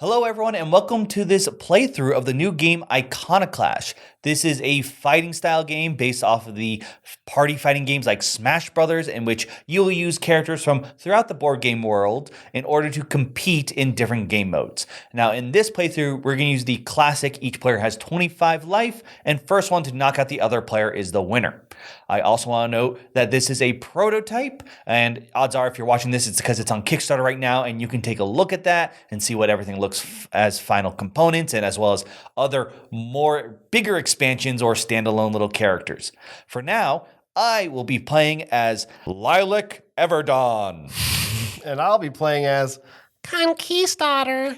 Hello everyone and welcome to this playthrough of the new game Iconoclash. This is a fighting style game based off of the party fighting games like Smash Brothers, in which you'll use characters from throughout the board game world in order to compete in different game modes. Now in this playthrough we're going to use the classic each player has 25 life and first one to knock out the other player is the winner. I also want to note that this is a prototype, and odds are if you're watching this, it's because it's on Kickstarter right now, and you can take a look at that and see what everything looks as final components, and as well as other more bigger expansions or standalone little characters. For now, I will be playing as Lilac Everdawn. And I'll be playing as Conquistotter.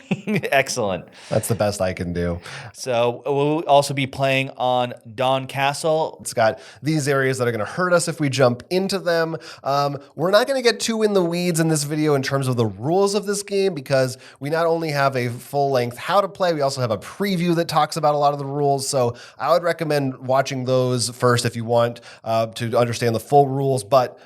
Excellent. That's the best I can do. So we'll also be playing on Dawn Castle. It's got these areas that are going to hurt us if we jump into them. We're not going to get too in the weeds in this video in terms of the rules of this game, because we not only have a full-length how to play, we also have a preview that talks about a lot of the rules. So I would recommend watching those first if you want to understand the full rules. But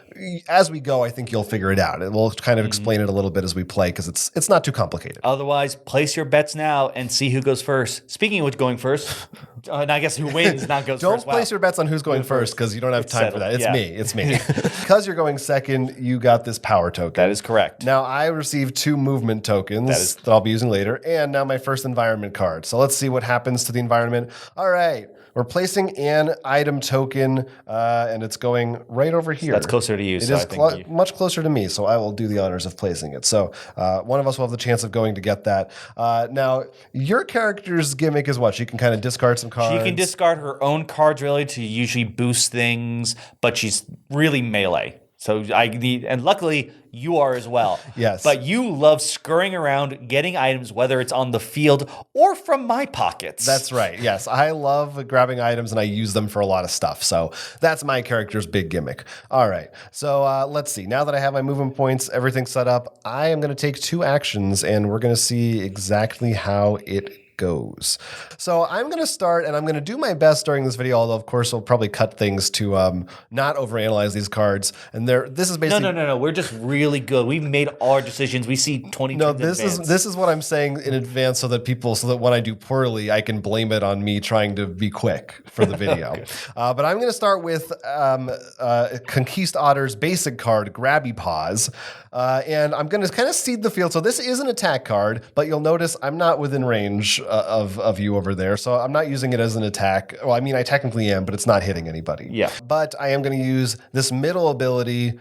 as we go, I think you'll figure it out. And we'll kind of explain it a little bit as we play, because it's not too complicated. Otherwise, place your bets now and see who goes first. Speaking of which, going first, and I guess who wins not goes Don't first. Don't place your bets on who's going first, because you don't have time for that. It's me. It's me. Because you're going second, you got this power token. That is correct. Now, I received 2 movement tokens that I'll be using later, and now my first environment card. So let's see what happens to the environment. All right. We're placing an item token, and it's going right over here. So that's closer to you. It is much closer to me, so I will do the honors of placing it. So one of us will have the chance of going to get that. Now, your character's gimmick is what? She can kind of discard some cards? She can discard her own cards, really, to usually boost things, but she's really melee. So and luckily you are as well. Yes. But you love scurrying around, getting items, whether it's on the field or from my pockets. That's right. Yes. I love grabbing items and I use them for a lot of stuff. So that's my character's big gimmick. All right. So let's see. Now that I have my movement points, everything set up, I am going to take 2 actions and we're going to see exactly how it goes. So I'm going to start, and I'm going to do my best during this video, although of course I'll probably cut things to not overanalyze these cards. And this is basically no. We're just really good. We've made all our decisions. We see 20 turns in advance. This is what I'm saying in advance, so that when I do poorly, I can blame it on me trying to be quick for the video. Okay. But I'm going to start with Conquistotter's basic card, Grabby Paws. And I'm going to kind of seed the field. So this is an attack card, but you'll notice I'm not within range of you over there. So I'm not using it as an attack. Well, I mean, I technically am, but it's not hitting anybody. Yeah. But I am going to use this middle ability,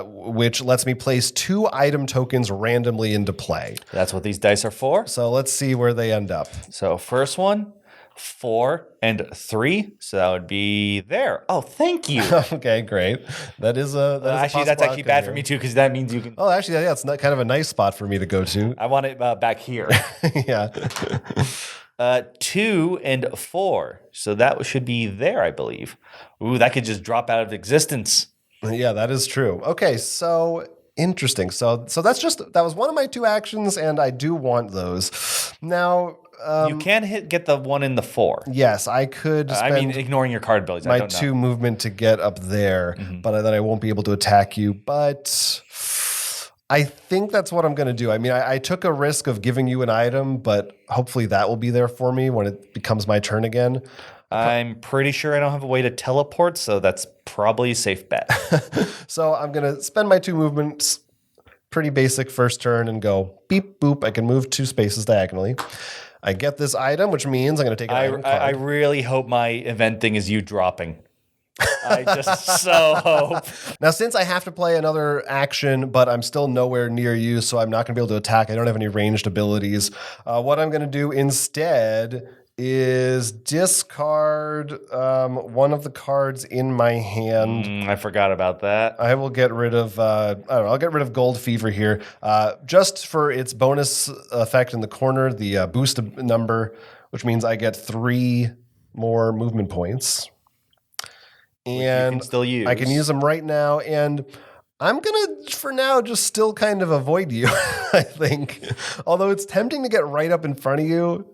which lets me place 2 item tokens randomly into play. That's what these dice are for. So let's see where they end up. So first one, 4 and 3, so that would be there. Oh, thank you. Okay, great. That's actually bad for me too, because that means you can. Oh, actually, yeah, it's not kind of a nice spot for me to go to. I want it back here. Yeah. 2 and 4, so that should be there, I believe. Ooh, that could just drop out of existence. Yeah, that is true. Okay, so interesting. So that was one of my 2 actions, and I do want those now. You can get the 1 and the 4. Yes, I could. Ignoring your card abilities. My 2 movement to get up there, but then I won't be able to attack you. But I think that's what I'm going to do. I mean, I took a risk of giving you an item, but hopefully that will be there for me when it becomes my turn again. I'm pretty sure I don't have a way to teleport, so that's probably a safe bet. So I'm going to spend my 2 movements, pretty basic first turn, and go beep, boop. I can move 2 spaces diagonally. I get this item, which means I'm going to take an item card. I really hope my event thing is you dropping. I just so hope. Now, since I have to play another action, but I'm still nowhere near you, so I'm not going to be able to attack. I don't have any ranged abilities. What I'm going to do instead is discard one of the cards in my hand. I forgot about that. I will get rid of, I'll get rid of Gold Fever here. Just for its bonus effect in the corner, the boost number, which means I get 3 more movement points. And you can still use. I can use them right now, and I'm going to, for now, just still kind of avoid you, I think. Although it's tempting to get right up in front of you,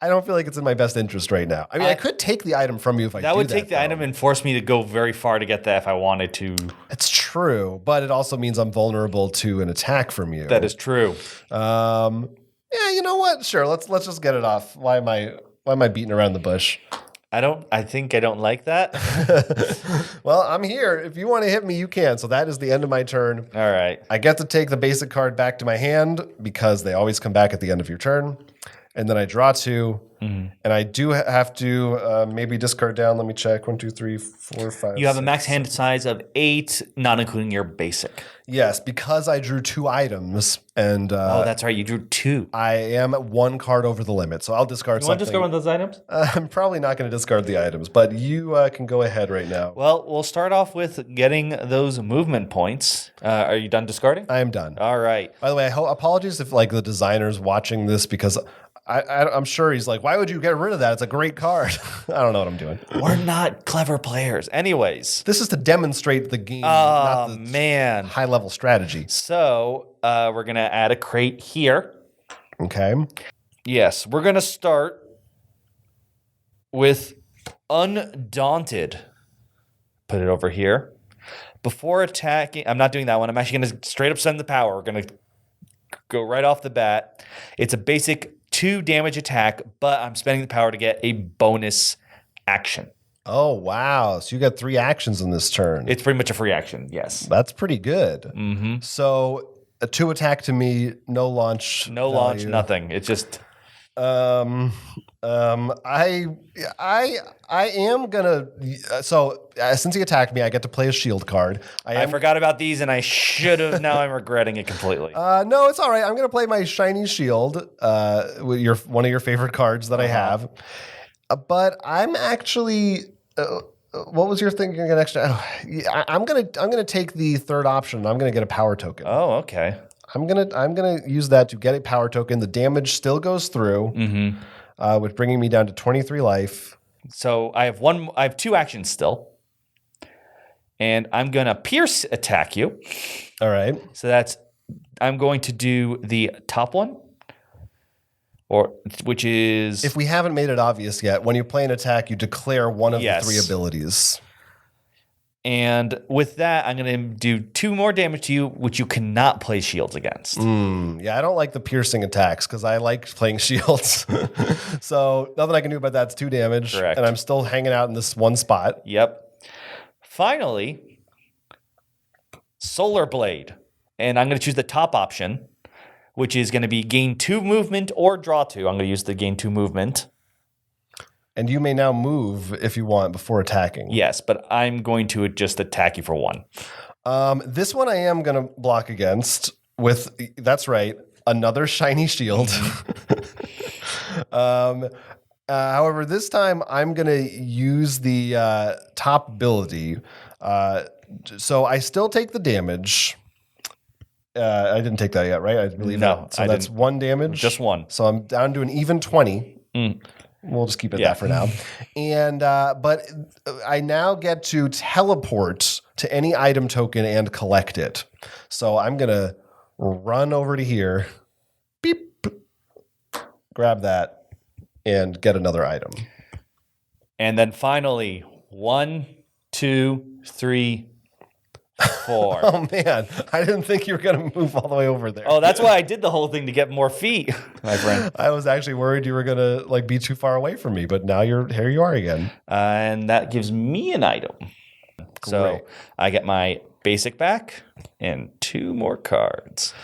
I don't feel like it's in my best interest right now. I mean, I could take the item from you if I do that. That would take the item and force me to go very far to get that if I wanted to. It's true, but it also means I'm vulnerable to an attack from you. That is true. Yeah, you know what? Sure, let's just get it off. Why am I beating around the bush? I think I don't like that. Well, I'm here. If you want to hit me, you can. So that is the end of my turn. All right. I get to take the basic card back to my hand because they always come back at the end of your turn. And then I draw 2. And I do have to maybe discard down. Let me check. 1, 2, 3, 4, 5. You have a 6, max hand size of 8, not including your basic. Yes, because I drew 2 items, and Oh, that's right. You drew 2. I am 1 card over the limit. So I'll discard You want something. to discard one of those items? I'm probably not going to discard the items, but you can go ahead right now. Well, we'll start off with getting those movement points. Are you done discarding? I am done. All right. By the way, apologies if like the designer's watching this because I'm sure he's like, why would you get rid of that? It's a great card. I don't know what I'm doing. We're not clever players. Anyways. This is to demonstrate the game, Oh, not the man. high-level strategy. So we're going to add a crate here. Okay. Yes, we're going to start with Undaunted. Put it over here. Before attacking, I'm not doing that one. I'm actually going to straight up send the power. We're going to go right off the bat. It's a basic 2 damage attack, but I'm spending the power to get a bonus action. Oh, wow. So you got 3 actions in this turn. It's pretty much a free action, yes. That's pretty good. Mm-hmm. So a 2 attack to me, no launch. No value. launch, nothing. It's just... I am gonna. So since he attacked me, I get to play a shield card. I forgot about these, and I should have. Now I'm regretting it completely. No, it's all right. I'm gonna play my shiny shield. With one of your favorite cards that I have. But I'm actually. What was your thinking next? I'm gonna take the third option. I'm gonna get a power token. Oh, okay. I'm gonna use that to get a power token. The damage still goes through, with bringing me down to 23 life. So I have 2 actions still, and I'm gonna pierce attack you. All right. So I'm going to do the top one, which is If we haven't made it obvious yet, when you play an attack, you declare one of the 3 abilities. And with that, I'm going to do 2 more damage to you, which you cannot play shields against. Yeah, I don't like the piercing attacks because I like playing shields. So nothing I can do about that's 2 damage. Correct. And I'm still hanging out in this one spot. Yep. Finally, Solar Blade. And I'm going to choose the top option, which is going to be gain 2 movement or draw 2. I'm going to use the gain 2 movement. And you may now move if you want before attacking. Yes, but I'm going to just attack you for 1. This one I am going to block against with, that's right, another shiny shield. However, this time I'm going to use the top ability. So I still take the damage. I didn't take that yet, right? I believe No, that. So I that's didn't. 1 damage. Just 1. So I'm down to an even 20. We'll just keep it that for now. And but I now get to teleport to any item token and collect it. So I'm gonna run over to here, beep, grab that, and get another item. And then finally, 1, 2, 3, 4. Oh man, I didn't think you were gonna move all the way over there. Oh, that's why I did the whole thing to get more feet, my friend. I was actually worried you were gonna like be too far away from me, but now here you are again. And that gives me an item. So Great. I get my basic back and 2 more cards.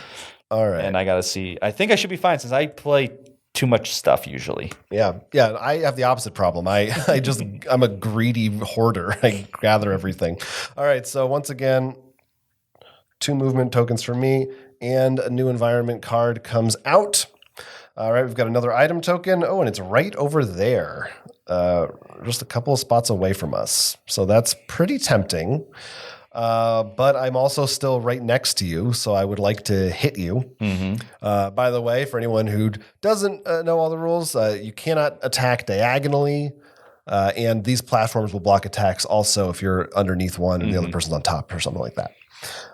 All right. And I got to see. I think I should be fine since I play too much stuff usually. Yeah. I have the opposite problem. I'm a greedy hoarder. I gather everything. All right. So once again, 2 movement tokens for me, and a new environment card comes out. All right. We've got another item token. Oh, and it's right over there, just a couple of spots away from us. So that's pretty tempting. But I'm also still right next to you, so I would like to hit you. By the way, for anyone who doesn't know all the rules, you cannot attack diagonally, and these platforms will block attacks also if you're underneath one and the other person's on top or something like that.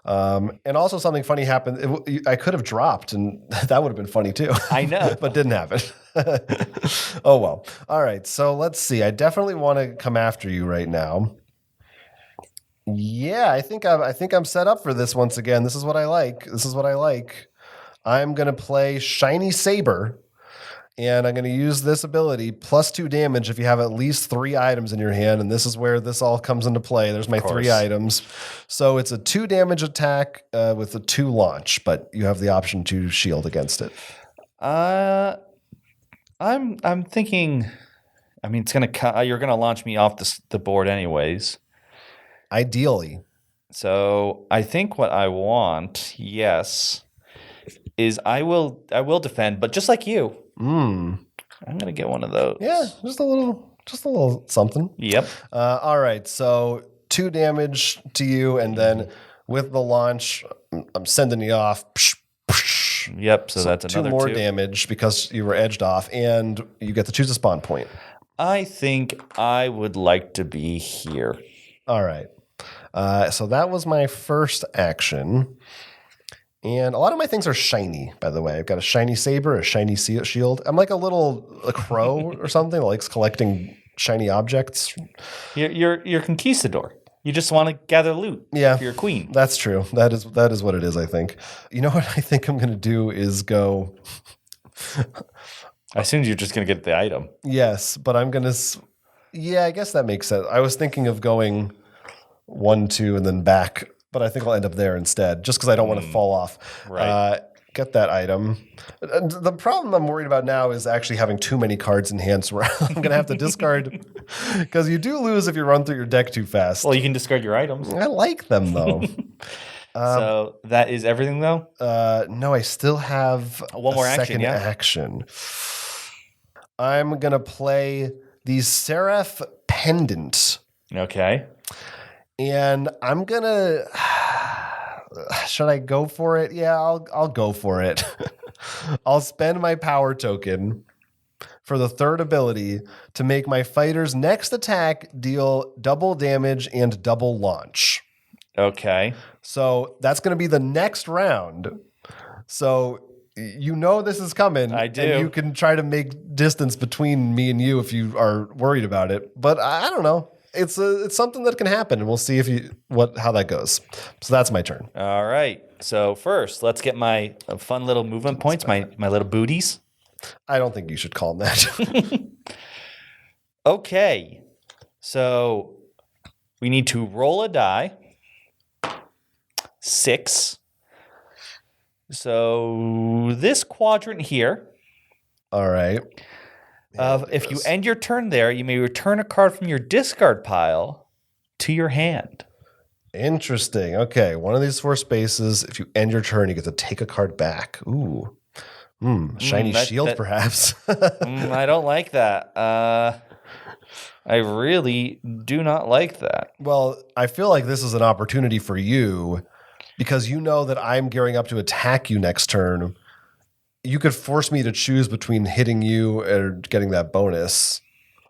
And also something funny happened. I could have dropped, and that would have been funny too. I know. But didn't happen. Oh, well. All right, so let's see. I definitely want to come after you right now. Yeah, I think I'm set up for this once again. This is what I like. I'm going to play Shiny Saber. And I'm going to use this ability plus 2 damage if you have at least 3 items in your hand. And this is where this all comes into play. There's my 3 items. So it's a 2 damage attack with a 2 launch, but you have the option to shield against it. I'm thinking. I mean, you're gonna launch me off the board anyways. Ideally. So I think what I want, yes, is I will defend, but just like you. I'm gonna get one of those. Yeah, just a little something. Yep. All right, so 2 damage to you, and then with the launch, I'm sending you off. Yep. So that's another 2 more damage because you were edged off, and you get to choose a spawn point. I think I would like to be here. All right. So that was my first action. And a lot of my things are shiny, by the way. I've got a shiny saber, a shiny shield. I'm like a crow or something that likes collecting shiny objects. You're conquistador. You just want to gather loot for your queen. That's true. That is what it is, I think. You know what I think I'm going to do is go... I assumed you're just going to get the item. Yes, but I'm going to... Yeah, I guess that makes sense. I was thinking of going 1, 2, and then back... But I think I'll end up there instead, just because I don't want to fall off. Right. Get that item. And the problem I'm worried about now is actually having too many cards in hand. So I'm going to have to discard, because you do lose if you run through your deck too fast. Well, you can discard your items. I like them, though. So that is everything, though? No, I still have one more second action. I'm going to play the Seraph Pendant. Okay. And I'm gonna. Should I go for it? Yeah, I'll go for it. I'll spend my power token for the 3rd ability to make my fighter's next attack deal double damage and double launch. Okay. So that's going to be the next round. So you know this is coming. I do. And you can try to make distance between me and you if you are worried about it. But I don't know. It's something that can happen, and we'll see how that goes. So that's my turn. All right. So first, let's get my fun little movement points, my little booties. I don't think you should call them that. Okay. So we need to roll a die. 6. So this quadrant here. All right. If you end your turn there, you may return a card from your discard pile to your hand. Interesting. Okay, one of these 4 spaces, if you end your turn, you get to take a card back. Ooh. Shiny shield, perhaps. I don't like that. I really do not like that. Well, I feel like this is an opportunity for you because you know that I'm gearing up to attack you next turn. You could force me to choose between hitting you or getting that bonus,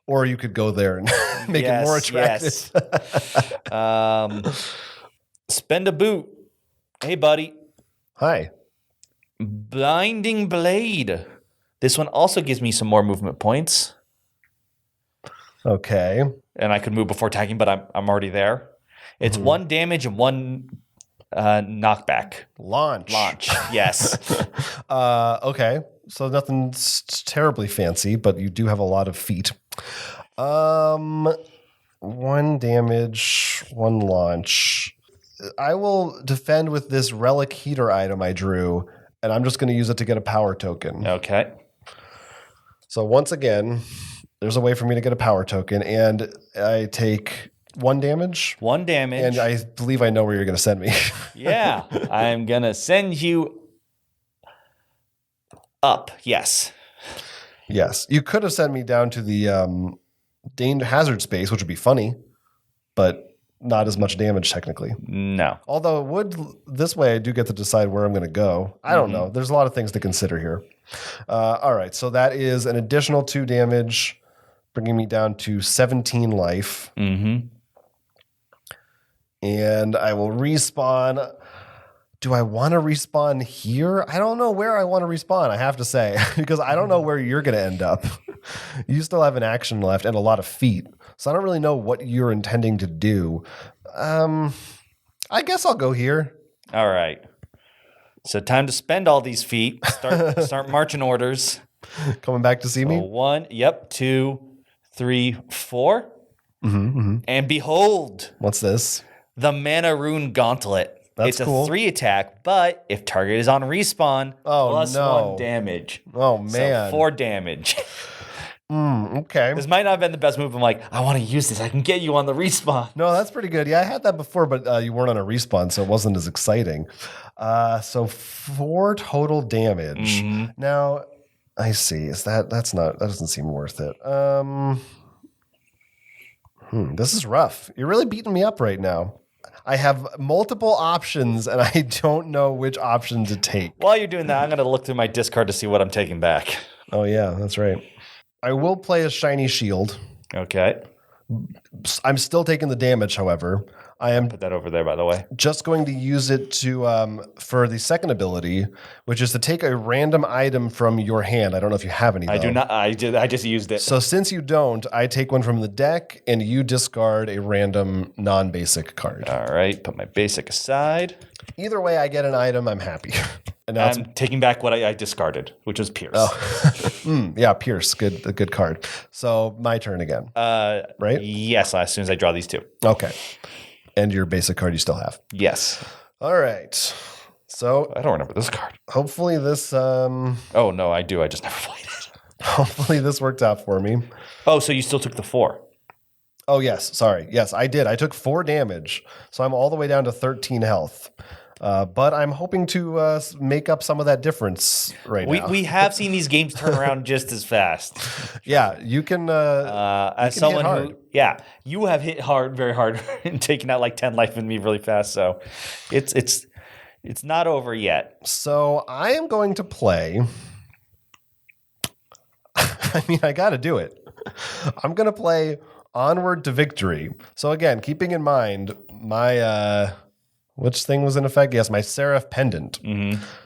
or you could go there and make it more attractive. Yes. Spend a boot. Hey, buddy. Hi. Blinding Blade. This one also gives me some more movement points. Okay. And I could move before attacking, but I'm already there. It's 1 damage and 1 knockback. Launch. Yes. Okay. So nothing terribly fancy, but you do have a lot of feet. 1 damage, 1 launch. I will defend with this relic heater item I drew, and I'm just going to use it to get a power token. Okay. So once again, there's a way for me to get a power token, and I take 1 damage. 1 damage. And I believe I know where you're going to send me. Yeah. I'm going to send you up. Yes. Yes. You could have sent me down to the danger hazard space, which would be funny, but not as much damage technically. No. Although it would, this way I do get to decide where I'm going to go. I don't know. There's a lot of things to consider here. All right. So that is an additional 2 damage, bringing me down to 17 life. Mm-hmm. And I will respawn. Do I want to respawn here? I don't know where I want to respawn, I have to say, because I don't know where you're going to end up. You still have an action left and a lot of feet. So I don't really know what you're intending to do. I guess I'll go here. All right. So time to spend all these feet. Start marching orders. Coming back to see me? 1, 2, 3, 4. And behold. What's this? The Mana Rune Gauntlet. That's it's cool. a 3 attack, but if target is on respawn, plus 1 damage. Oh, man. So 4 damage. Okay. This might not have been the best move. I'm like, I want to use this. I can get you on the respawn. No, that's pretty good. Yeah, I had that before, but you weren't on a respawn, so it wasn't as exciting. So 4 total damage. Now, I see. That doesn't seem worth it. This is rough. You're really beating me up right now. I have multiple options, and I don't know which option to take. While you're doing that, I'm going to look through my discard to see what I'm taking back. Oh, yeah, that's right. I will play a shiny shield. Okay. I'm still taking the damage, however. I am Put that over there, by the way. just going to use it to for the second ability, which is to take a random item from your hand. I don't know if you have any, though. I do not. I just used it. So since you don't, I take one from the deck, and you discard a random non-basic card. All right. Put my basic aside. Either way, I get an item. I'm happy. And now I'm taking back what I discarded, which was Pierce. yeah, Pierce, a good card. So my turn again, right? Yes, as soon as I draw these 2. Okay. And your basic card you still have. Yes. All right. So I don't remember this card. hopefully this Oh, no, I do. I just never played it. hopefully this worked out for me. Oh, so you still took the 4. Oh, yes. Sorry. Yes, I did. I took 4 damage. So I'm all the way down to 13 health. But I'm hoping to make up some of that difference now. We have seen these games turn around just as fast. Yeah, you can. As can someone hit hard. you have hit hard, very hard, and taken out like 10 life in me really fast. So it's not over yet. So I am going to play. I mean, I got to do it. I'm going to play Onward to Victory. So again, keeping in mind my. Which thing was in effect? Yes, my Seraph Pendant.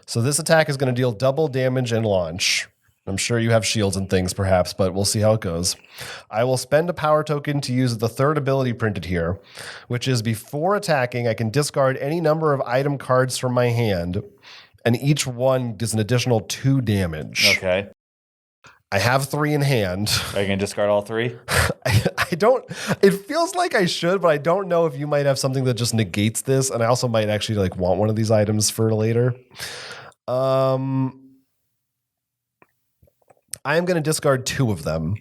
So this attack is going to deal double damage and launch. I'm sure you have shields and things perhaps, but we'll see how it goes. I will spend a power token to use the third ability printed here, which is before attacking, I can discard any number of item cards from my hand, and each one does an additional 2 damage. Okay. I have 3 in hand. Are you going to discard all 3? I don't. It feels like I should, but I don't know if you might have something that just negates this, and I also might actually like want one of these items for later. I am going to discard 2 of them.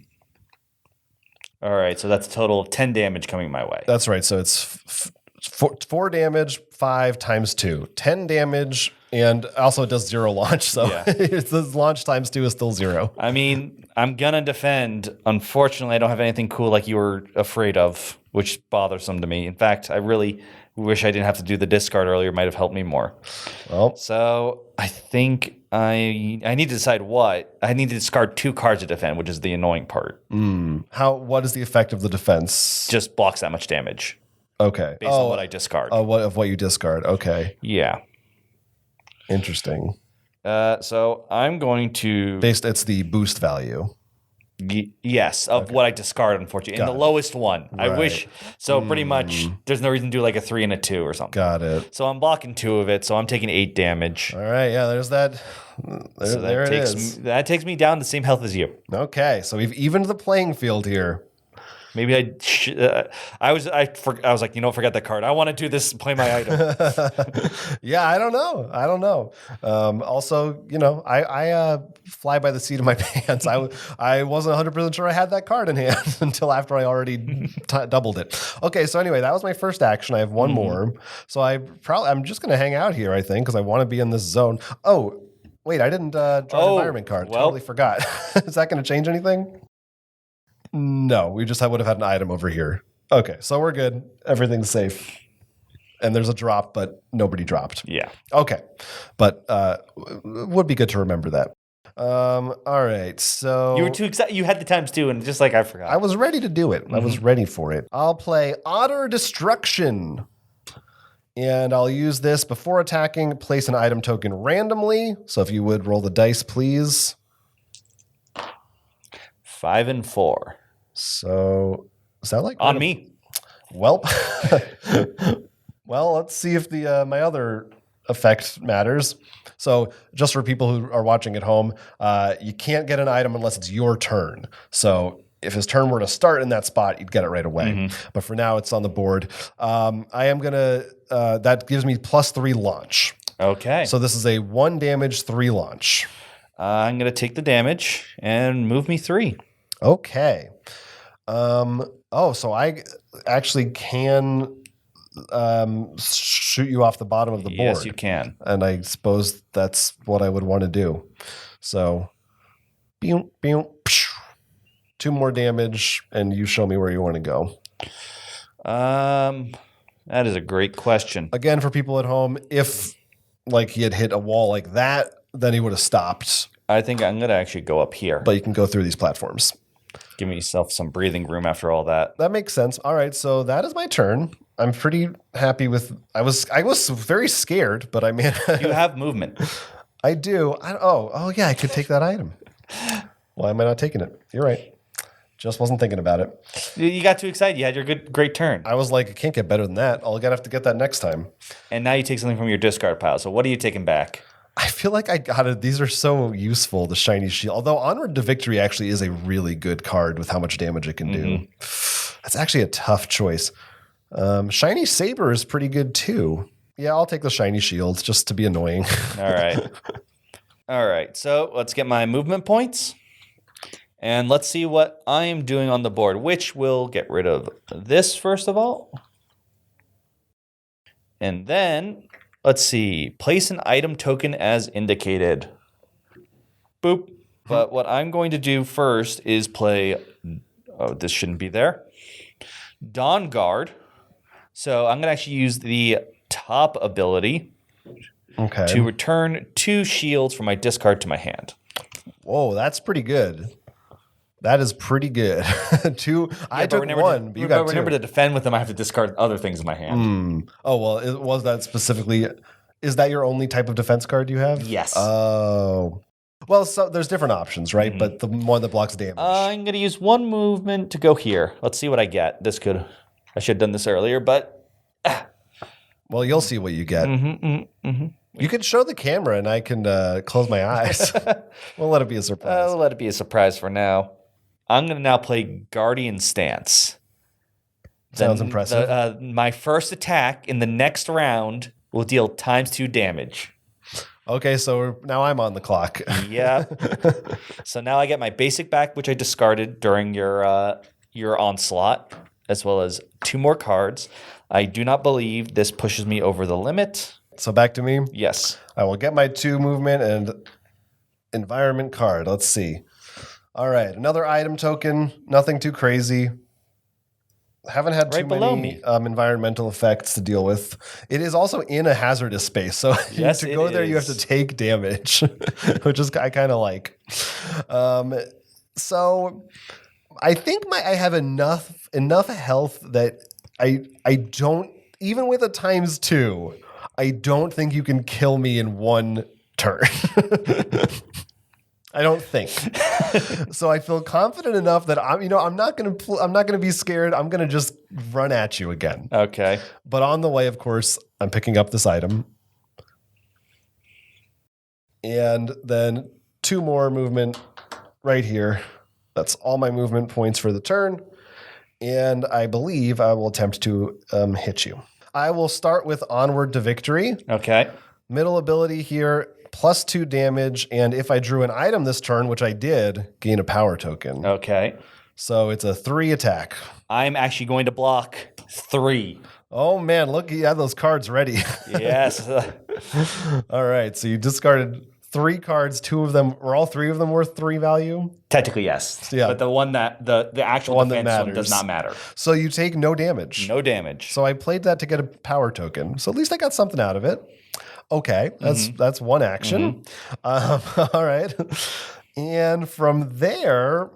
All right, so that's a total of 10 damage coming my way. That's right. So it's 4 damage, 5 times 2, 10 damage, and also it does 0 launch. So it's the launch times 2 is still 0. I mean, I'm gonna defend. Unfortunately, I don't have anything cool like you were afraid of, which is bothersome to me. In fact, I really wish I didn't have to do the discard earlier. It might have helped me more. Well, so I think I need to decide what. I need to discard 2 cards to defend, which is the annoying part. what is the effect of the defense? Just blocks that much damage. Okay. Based on what I discard. What you discard. Okay. Yeah. Interesting. So I'm going to It's the boost value. Yes, of what I discard, unfortunately. And the lowest one. Right. I wish. So pretty much there's no reason to do like a 3 and a 2 or something. Got it. So I'm blocking 2 of it. So I'm taking 8 damage. All right. Yeah, there's that. There it is. That takes me down the same health as you. Okay. So we've evened the playing field here. Maybe I was like, forget that card. I want to do this, play my item. Yeah, I don't know. Also, I fly by the seat of my pants. I wasn't 100% sure I had that card in hand until after I already doubled it. Okay, so anyway, that was my first action. I have one more. So I'm just going to hang out here, I think, because I want to be in this zone. Oh, wait, I didn't draw an environment card. Totally forgot. Is that going to change anything? No, we just would have had an item over here. Okay, so we're good. Everything's safe. And there's a drop, but nobody dropped. Yeah. Okay, but would be good to remember that. All right, so... You were too excited. You had the times too, and just like I forgot. I was ready to do it. I was ready for it. I'll play Otter Destruction. And I'll use this before attacking. Place an item token randomly. So if you would roll the dice, please. 5 and 4. So is that like on me? Well, well, let's see if the my other effect matters. So just for people who are watching at home, you can't get an item unless it's your turn. So if his turn were to start in that spot, you'd get it right away. But for now, it's on the board. I am going to, that gives me +3 launch. Okay. So this is a 1 damage, 3 launch. I'm going to take the damage and move me 3. Okay. So I actually can shoot you off the bottom of the board. Yes, you can. And I suppose that's what I would want to do. So, 2 more damage, and you show me where you want to go. That is a great question. Again, for people at home, if like he had hit a wall like that, then he would have stopped. I think I'm going to actually go up here. But you can go through these platforms. Give yourself some breathing room after all that. That makes sense. All right, so that is my turn. I'm pretty happy with. I was very scared, but I mean, You have movement. I do. Oh yeah, I could take that item. Why am I not taking it? You're right. Just wasn't thinking about it. You got too excited. You had your great turn. I was like, it can't get better than that. I'll have to get that next time. And now you take something from your discard pile. So what are you taking back? I feel like I got it. These are so useful, the Shiny Shield. Although Onward to Victory actually is a really good card with how much damage it can do. That's actually a tough choice. Shiny Saber is pretty good too. Yeah, I'll take the Shiny Shield just to be annoying. All right. All right. So let's get my movement points. And let's see what I am doing on the board, which will get rid of this first of all. And then, let's see, place an item token as indicated. Boop. But what I'm going to do first is play, this shouldn't be there, Dawn Guard. So I'm going to actually use the top ability to return 2 shields from my discard to my hand. Whoa, that's pretty good. That is pretty good. 2. Yeah, I took 1, but you got 2. Remember to defend with them, I have to discard other things in my hand. Oh, well, was that specifically... Is that your only type of defense card you have? Yes. Oh. Well, so there's different options, right? But the one that blocks damage. I'm going to use 1 movement to go here. Let's see what I get. I should have done this earlier, but... Well, you'll see what you get. You can show the camera and I can close my eyes. We'll let it be a surprise. We'll let it be a surprise for now. I'm going to now play Guardian Stance. Sounds impressive. My first attack in the next round will deal × 2 damage. Okay, so now I'm on the clock. Yeah. So now I get my basic back, which I discarded during your onslaught, as well as 2 more cards. I do not believe this pushes me over the limit. So back to me? Yes. I will get my 2 movement and environment card. Let's see. All right, another item token. Nothing too crazy. Haven't had too many environmental effects to deal with. It is also in a hazardous space, so yes, to go there, you have to take damage, which is I kind of like. So I think I have enough health that I don't, even with a × 2, I don't think you can kill me in 1 turn. I don't think. So I feel confident enough that I'm not going to be scared. I'm going to just run at you again. Okay. But on the way, of course, I'm picking up this item. And then 2 more movement right here. That's all my movement points for the turn. And I believe I will attempt to hit you. I will start with Onward to Victory. Okay. Middle ability here. +2 damage, and if I drew an item this turn, which I did, gain a power token. Okay. So it's a 3 attack. I'm actually going to block 3. Oh man, look, you have those cards ready. Yes. All right, so you discarded 3 cards. 2 of them, or all 3 of them worth 3 value? Technically, yes. Yeah. But the one that the actual one defense that one does not matter. So you take no damage. No damage. So I played that to get a power token. So at least I got something out of it. Okay, that's 1 action. All right. And from there,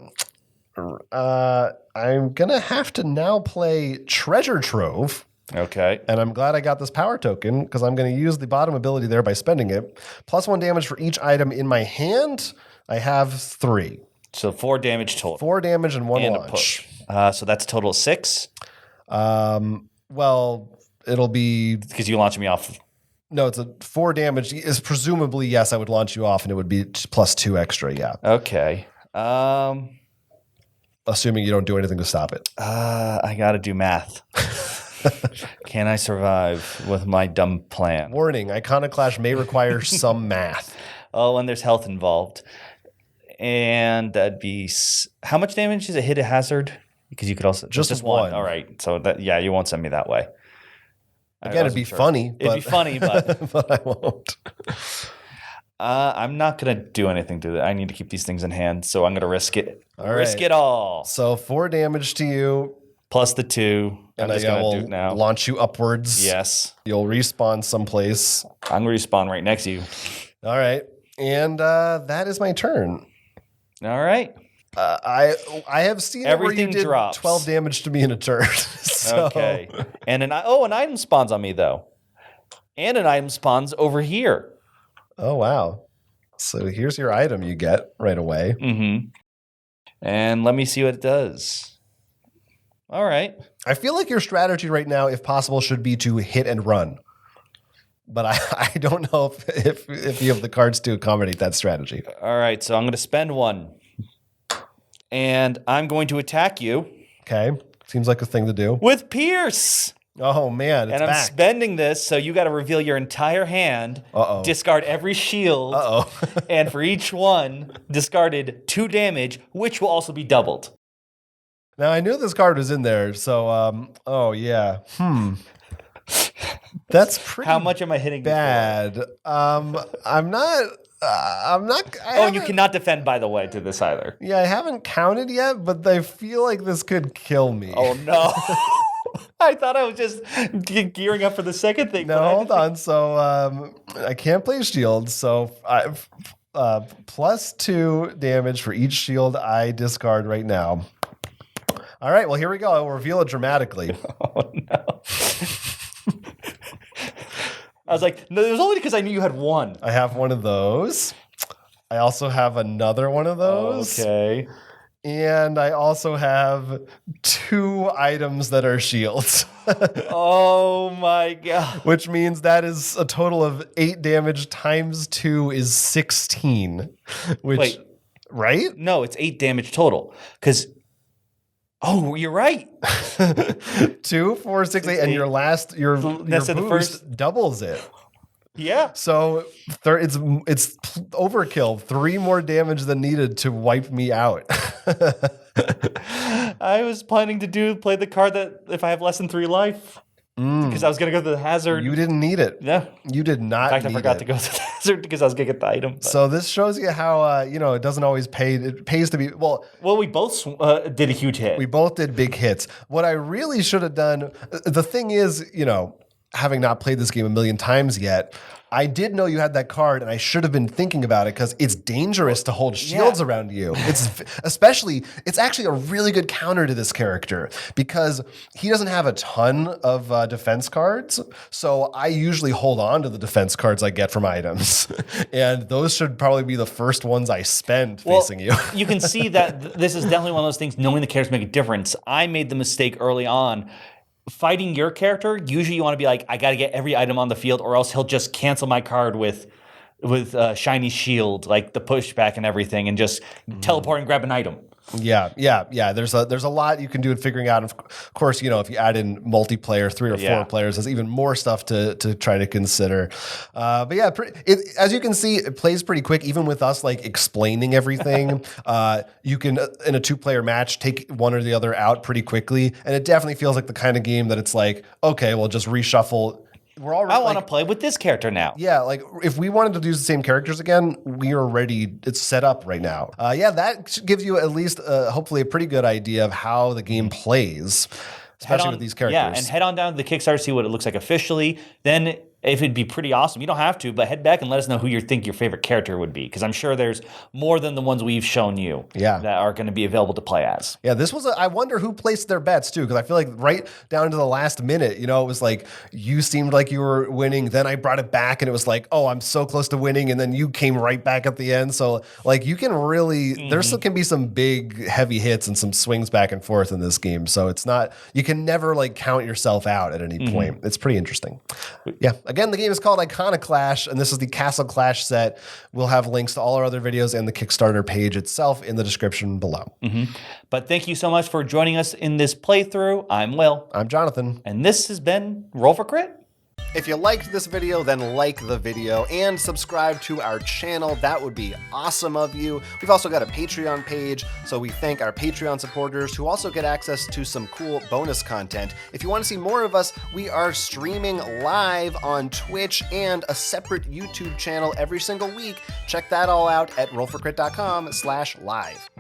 I'm going to have to now play Treasure Trove. Okay. And I'm glad I got this power token because I'm going to use the bottom ability there by spending it. +1 damage for each item in my hand. I have 3. So 4 damage total. 4 damage and 1 and launch. A push. So that's a total of 6. Well, it'll be... Because you launch me off... No, it's a 4 damage. Is presumably, yes, I would launch you off and it would be +2 extra, yeah. Okay. Assuming you don't do anything to stop it. I got to do math. Can I survive with my dumb plan? Warning, Iconoclash may require some math. Oh, and there's health involved. And that'd be... How much damage is a hit a hazard? Because you could also... Just one. All right. So, you won't send me that way. Again, it'd be funny. It'd be funny, but... but I won't. I'm not going to do anything to it. I need to keep these things in hand, so I'm going to risk it. Risk it all. So 4 damage to you. Plus the 2. And I'm just going to do it now. Launch you upwards. Yes. You'll respawn someplace. I'm going to respawn right next to you. All right. And that is my turn. All right. I have seen everything where you did drops. 12 damage to me in a turn. So. Okay. And an item spawns on me, though. And an item spawns over here. Oh, wow. So here's your item you get right away. Mm-hmm. And let me see what it does. All right. I feel like your strategy right now, if possible, should be to hit and run. But I don't know if you have the cards to accommodate that strategy. All right. So I'm going to spend 1. And I'm going to attack you. Okay. Seems like a thing to do. With Pierce. Oh, man. And I'm spending this, so you got to reveal your entire hand. Uh-oh. Discard every shield. Uh-oh. And for each one, discarded 2 damage, which will also be doubled. Now, I knew this card was in there, so, oh, yeah. That's pretty How much am I hitting bad. I'm not... and you cannot defend, by the way, to this either. Yeah, I haven't counted yet, but I feel like this could kill me. Oh, no. I thought I was just gearing up for the second thing. No, hold on. So I can't play shield. So +2 damage for each shield I discard right now. All right, well, here we go. I will reveal it dramatically. Oh, no. I was like, no, it was only because I knew you had 1. I have one of those. I also have another one of those. Okay. And I also have 2 items that are shields. Oh my god. Which means that is a total of 8 damage times 2 is 16. Which, wait. Right? No, it's 8 damage total. Because, you're right. 2, 4, 6, 8, and your boost doubles it. Yeah. So it's overkill. 3 more damage than needed to wipe me out. I was planning to play the card that if I have less than 3 life. Because I was going to go to the hazard. You didn't need it. Yeah. You did not need it. In fact, I forgot to go to the hazard because I was going to get the item. But. So this shows you how, it doesn't always pay. It pays to be, well, we both did a huge hit. We both did big hits. What I really should have done, the thing is, having not played this game a million times yet, I did know you had that card, and I should have been thinking about it because it's dangerous to hold shields around you. It's actually a really good counter to this character because he doesn't have a ton of defense cards. So I usually hold on to the defense cards I get from items, and those should probably be the first ones I spend facing you. You can see that this is definitely one of those things. Knowing the characters make a difference. I made the mistake early on. Fighting your character, usually you want to be like, I got to get every item on the field, or else he'll just cancel my card with shiny shield, like the pushback and everything, and just teleport and grab an item. Yeah. There's a lot you can do in figuring out. Of course, if you add in multiplayer, 3 or 4 players, there's even more stuff to try to consider. But yeah, as you can see, it plays pretty quick. Even with us like explaining everything, you can in a 2-player match take one or the other out pretty quickly, and it definitely feels like the kind of game that it's like, okay, we'll just reshuffle. I want to play with this character now. Yeah, like if we wanted to use the same characters again, we are ready. It's set up right now. That gives you at least hopefully a pretty good idea of how the game plays, especially with these characters. Yeah, and head on down to the Kickstarter, see what it looks like officially. Then if it'd be pretty awesome, you don't have to, but head back and let us know who you think your favorite character would be, because I'm sure there's more than the ones we've shown you that are going to be available to play as. Yeah, this was I wonder who placed their bets too, because I feel like right down to the last minute, it was like you seemed like you were winning, then I brought it back and it was like, oh, I'm so close to winning, and then you came right back at the end. So like you can really, there still can be some big heavy hits and some swings back and forth in this game. So it's not, you can never like count yourself out at any point. It's pretty interesting. Yeah, again, Again, the game is called Iconoclash, and this is the Castle Clash set. We'll have links to all our other videos and the Kickstarter page itself in the description below. But thank you so much for joining us in this playthrough. I'm Will. I'm Jonathan. And this has been Roll for Crit. If you liked this video, then like the video and subscribe to our channel. That would be awesome of you. We've also got a Patreon page, so we thank our Patreon supporters who also get access to some cool bonus content. If you want to see more of us, we are streaming live on Twitch and a separate YouTube channel every single week. Check that all out at rollforcrit.com/live.